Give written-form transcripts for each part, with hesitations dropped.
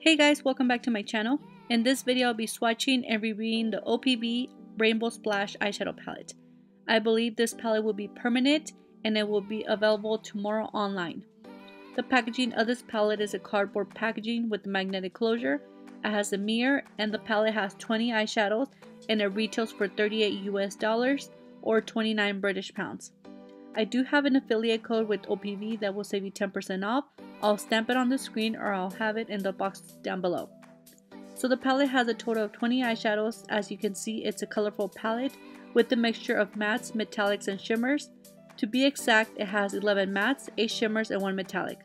Hey guys, welcome back to my channel. In this video I'll be swatching and reviewing the OPV Rainbow Splash eyeshadow palette. I believe this palette will be permanent and it will be available tomorrow online. The packaging of this palette is a cardboard packaging with magnetic closure. It has a mirror and the palette has 20 eyeshadows and it retails for $38 US or 29 British pounds. I do have an affiliate code with OPV that will save you 10% off. I'll stamp it on the screen or I'll have it in the box down below. So the palette has a total of 20 eyeshadows. As you can see, it's a colorful palette with a mixture of mattes, metallics, and shimmers. To be exact, it has 11 mattes, 8 shimmers, and 1 metallic.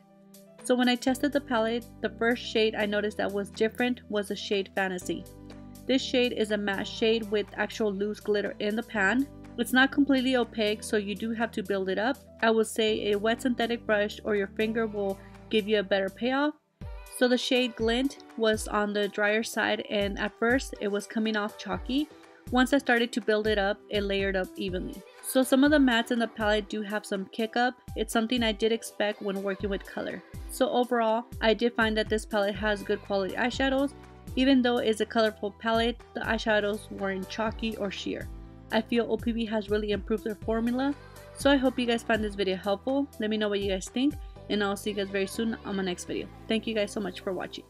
So when I tested the palette, the first shade I noticed that was different was the shade Fantasy. This shade is a matte shade with actual loose glitter in the pan. It's not completely opaque, so you do have to build it up. I would say a wet synthetic brush or your finger will give you a better payoff. So the shade Glint was on the drier side and at first it was coming off chalky. Once I started to build it up, it layered up evenly. So some of the mattes in the palette do have some kick up. It's something I did expect when working with color. So overall, I did find that this palette has good quality eyeshadows. Even though it's a colorful palette, the eyeshadows weren't chalky or sheer. I feel OPV has really improved their formula. So I hope you guys find this video helpful. Let me know what you guys think, and I'll see you guys very soon on my next video. Thank you guys so much for watching.